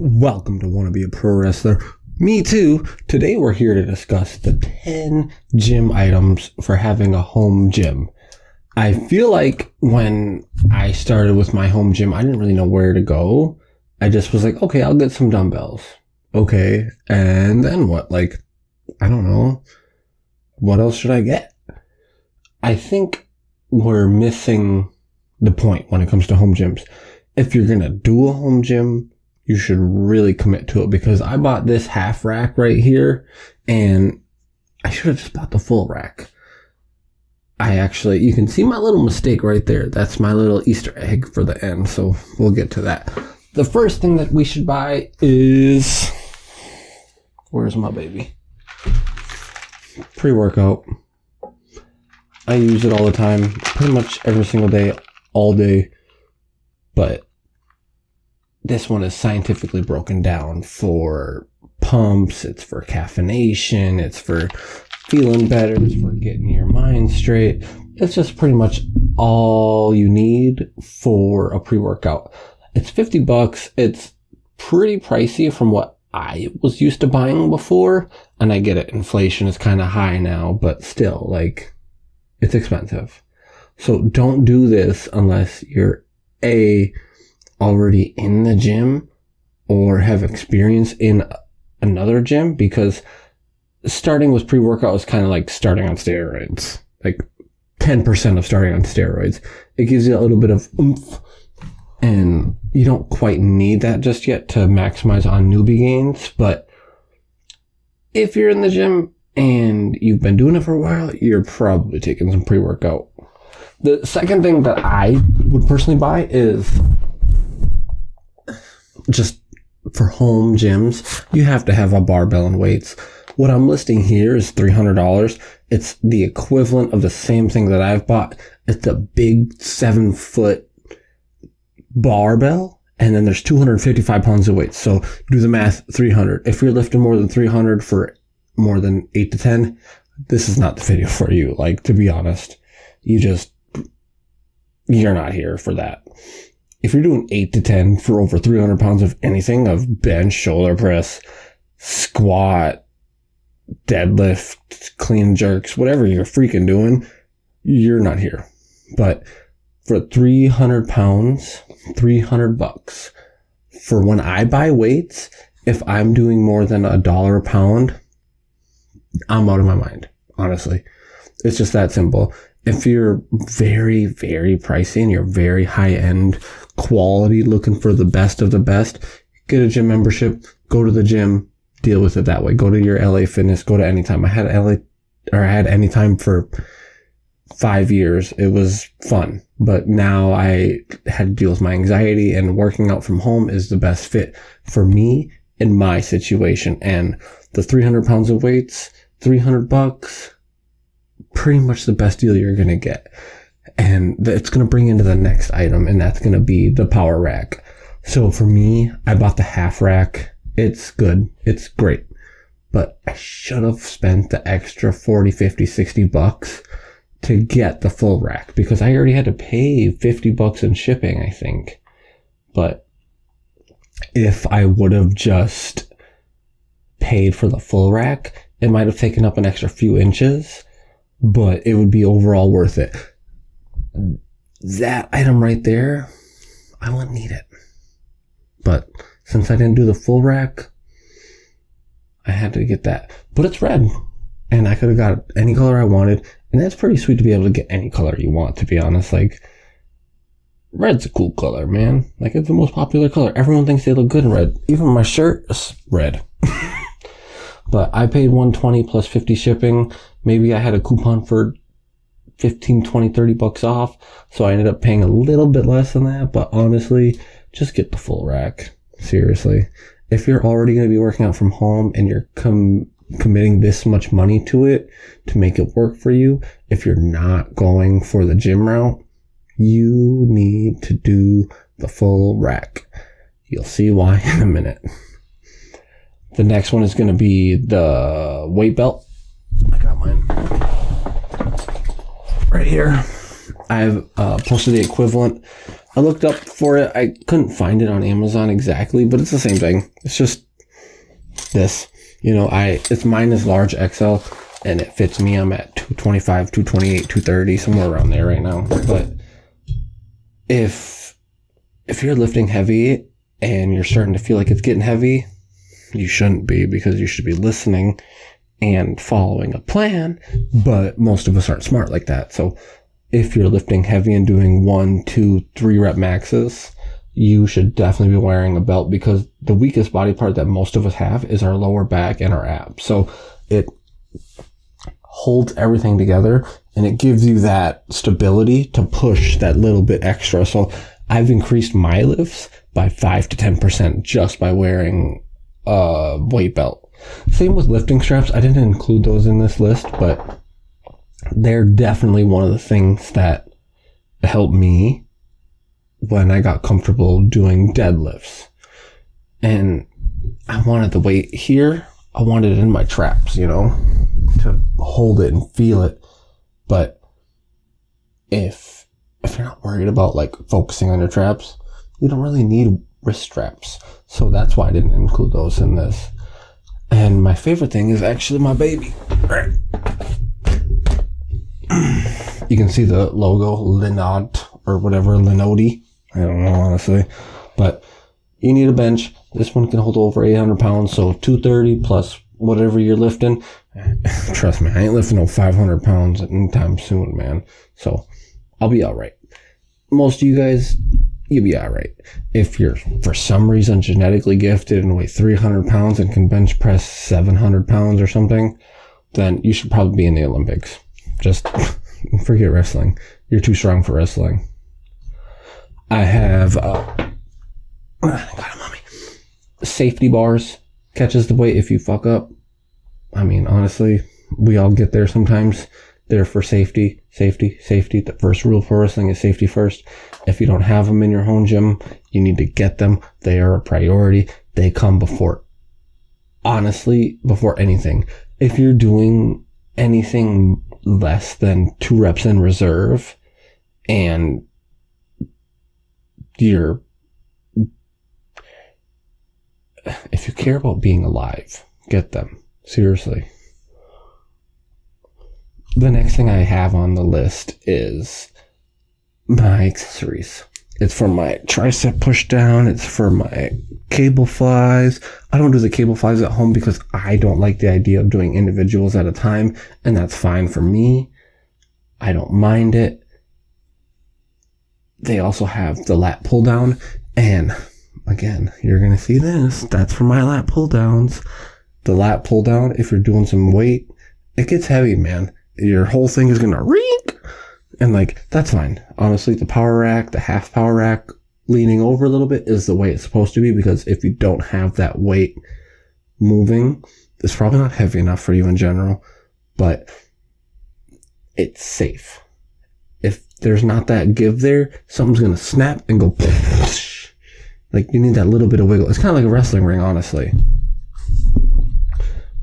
Welcome to Wanna Be a Pro Wrestler. Me too. Today we're here to discuss the 10 gym items for having a home gym. I feel like when I started with my home gym, I didn't really know where to go. I just was like, okay, I'll get some dumbbells. Okay, and then what? Like, I don't know. What else should I get? I think we're missing the point when it comes to home gyms. If you're gonna do a home gym, you should really commit to it, because I bought this half rack right here and I should have just bought the full rack. You can see my little mistake right there. That's my little Easter egg for the end. So we'll get to that. The first thing that we should buy is, where's my baby? Pre-workout. I use it all the time, pretty much every single day, all day. But this one is scientifically broken down for pumps, it's for caffeination, it's for feeling better, it's for getting your mind straight. It's just pretty much all you need for a pre-workout. It's $50. It's pretty pricey from what I was used to buying before. And I get it, inflation is kind of high now, but still, like, it's expensive. So don't do this unless you're already in the gym or have experience in another gym, because starting with pre-workout is kind of like starting on steroids, like 10% of starting on steroids. It gives you a little bit of oomph, and you don't quite need that just yet to maximize on newbie gains. But if you're in the gym and you've been doing it for a while, you're probably taking some pre-workout. The second thing that I would personally buy is, just for home gyms, you have to have a barbell and weights. What I'm listing here is $300. It's the equivalent of the same thing that I've bought. It's a big 7-foot barbell, and then there's 255 pounds of weight. So do the math, 300. If you're lifting more than 300 for more than 8 to 10, this is not the video for you. Like, to be honest, you're not here for that. If you're doing 8 to 10 for over 300 pounds of anything, of bench, shoulder press, squat, deadlift, clean jerks, whatever you're freaking doing, you're not here. But for 300 pounds, $300, for when I buy weights, if I'm doing more than $1 a pound, I'm out of my mind, honestly. It's just that simple. If you're very, very pricey and you're very high-end quality, looking for the best of the best, get a gym membership, go to the gym, deal with it that way. Go to your LA Fitness, go to Anytime. I had Anytime for 5 years. It was fun, but now I had to deal with my anxiety, and working out from home is the best fit for me in my situation. And the 300 pounds of weights, $300, pretty much the best deal you're going to get. And it's going to bring into the next item, and that's going to be the power rack. So for me, I bought the half rack. It's good. It's great. But I should have spent the extra 40, 50, $60 to get the full rack, because I already had to pay $50 in shipping, I think. But if I would have just paid for the full rack, it might have taken up an extra few inches, but it would be overall worth it. That item right there, I wouldn't need it. But since I didn't do the full rack, I had to get that. But it's red, and I could have got any color I wanted, and that's pretty sweet to be able to get any color you want, to be honest. Like, red's a cool color, man. Like, it's the most popular color. Everyone thinks they look good in red. Even my shirt is red. But I paid $120 plus 50 shipping. Maybe I had a coupon for 15, 20, $30 off. So I ended up paying a little bit less than that. But honestly, just get the full rack. Seriously. If you're already going to be working out from home and you're committing this much money to it to make it work for you, if you're not going for the gym route, you need to do the full rack. You'll see why in a minute. The next one is going to be the weight belt. I got mine right here. I've posted the equivalent I looked up for it. I couldn't find it on Amazon exactly, but it's the same thing. It's just this. You know, it's mine is large XL, and it fits me. I'm at 225, 228, 230, somewhere around there right now. But if you're lifting heavy and you're starting to feel like it's getting heavy, you shouldn't be, because you should be listening and following a plan. But most of us aren't smart like that. So if you're lifting heavy and doing 1, 2, 3 rep maxes, you should definitely be wearing a belt, because the weakest body part that most of us have is our lower back and our abs. So it holds everything together, and it gives you that stability to push that little bit extra. So I've increased my lifts by 5 to 10% just by wearing a weight belt. Same with lifting straps. I didn't include those in this list, but they're definitely one of the things that helped me when I got comfortable doing deadlifts. And I wanted the weight here. I wanted it in my traps, you know, to hold it and feel it. But if you're not worried about like focusing on your traps, you don't really need wrist straps. So that's why I didn't include those in this. And my favorite thing is actually my baby. You can see the logo, Linod or whatever, Linodi. I don't know, honestly. But you need a bench. This one can hold over 800 pounds. So 230 plus whatever you're lifting. Trust me, I ain't lifting no 500 pounds anytime soon, man. So I'll be all right. Most of you guys, you'll be all right. If you're, for some reason, genetically gifted and weigh 300 pounds and can bench press 700 pounds or something, then you should probably be in the Olympics. Just forget wrestling. You're too strong for wrestling. I have, safety bars. Catches the weight if you fuck up. I mean, honestly, we all get there sometimes. They're for safety, safety, safety. The first rule for wrestling is safety first. If you don't have them in your home gym, you need to get them. They are a priority. They come before, honestly, before anything. If you're doing anything less than 2 reps in reserve and if you care about being alive, get them. Seriously. The next thing I have on the list is my accessories. It's for my tricep push down. It's for my cable flies. I don't do the cable flies at home because I don't like the idea of doing individuals at a time, and that's fine for me. I don't mind it. They also have the lat pull down, and again, you're going to see this. That's for my lat pull downs. The lat pull down, if you're doing some weight, it gets heavy, man. Your whole thing is going to reek. And like, that's fine. Honestly, the power rack, the half power rack leaning over a little bit is the way it's supposed to be, because if you don't have that weight moving, it's probably not heavy enough for you in general, but it's safe. If there's not that give there, something's going to snap and go like, you need that little bit of wiggle. It's kind of like a wrestling ring, honestly.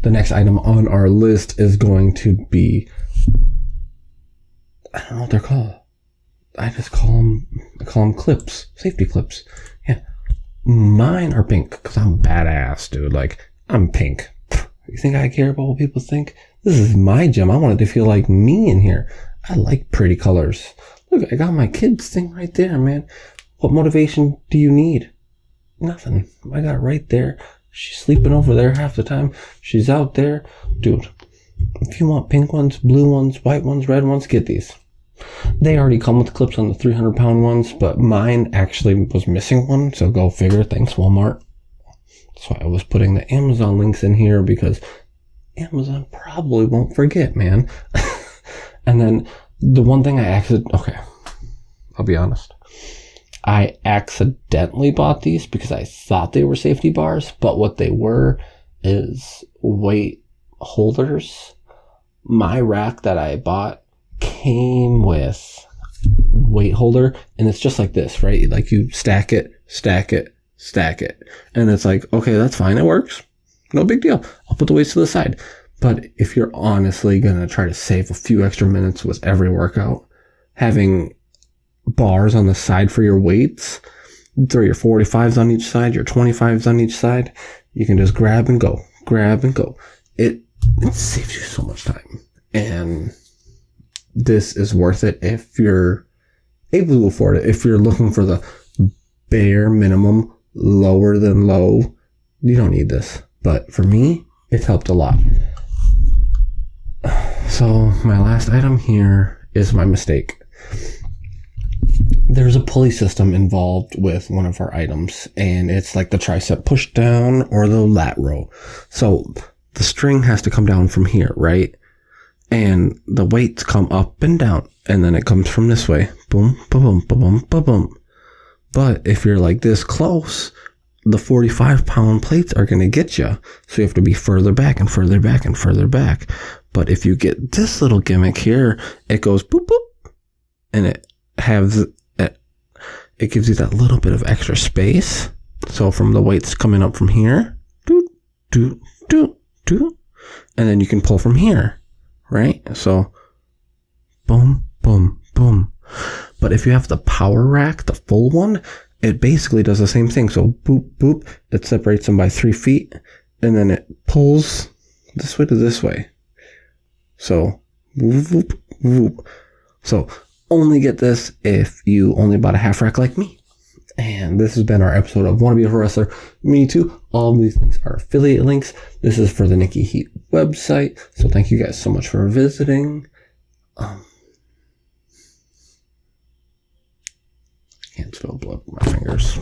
The next item on our list is going to be, I don't know what they're called. I call them clips, safety clips. Yeah. Mine are pink because I'm badass, dude. Like, I'm pink. You think I care about what people think? This is my gym. I wanted to feel like me in here. I like pretty colors. Look, I got my kids thing right there, man. What motivation do you need? Nothing. I got it right there. She's sleeping over there half the time. She's out there. Dude, if you want pink ones, blue ones, white ones, red ones, get these. They already come with clips on the 300-pound ones, but mine actually was missing one, so go figure. Thanks, Walmart. That's why I was putting the Amazon links in here, because Amazon probably won't forget, man. And then the one thing I'll be honest. I accidentally bought these because I thought they were safety bars, but what they were is weight holders. My rack that I bought came with weight holder, and it's just like this, right? Like, you stack it, stack it, stack it. And it's like, okay, that's fine. It works. No big deal. I'll put the weights to the side. But if you're honestly going to try to save a few extra minutes with every workout, having bars on the side for your weights. Throw your 45s on each side, your 25s on each side. You can just grab and go, grab and go. It saves you so much time. And this is worth it if you're able to afford it. If you're looking for the bare minimum, lower than low, you don't need this. But for me, it's helped a lot. So my last item here is my mistake. There's a pulley system involved with one of our items, and it's like the tricep push down or the lat row. So the string has to come down from here, right? And the weights come up and down, and then it comes from this way. Boom, boom, boom, boom, boom, boom. But if you're like this close, the 45-pound plates are going to get you. So you have to be further back and further back and further back. But if you get this little gimmick here, it goes boop, boop, and it gives you that little bit of extra space. So from the weights coming up from here, do, do, do, do, and then you can pull from here, right? So boom, boom, boom. But if you have the power rack, the full one, it basically does the same thing. So boop, boop, it separates them by 3 feet, and then it pulls this way to this way. So whoop, whoop, whoop. So only get this if you only bought a half rack like me. And this has been our episode of Wanna Be a Pro Wrestler. Me too. All of these links are affiliate links. This is for the Nikki Heat website. So thank you guys so much for visiting. Can't spill blood on my fingers.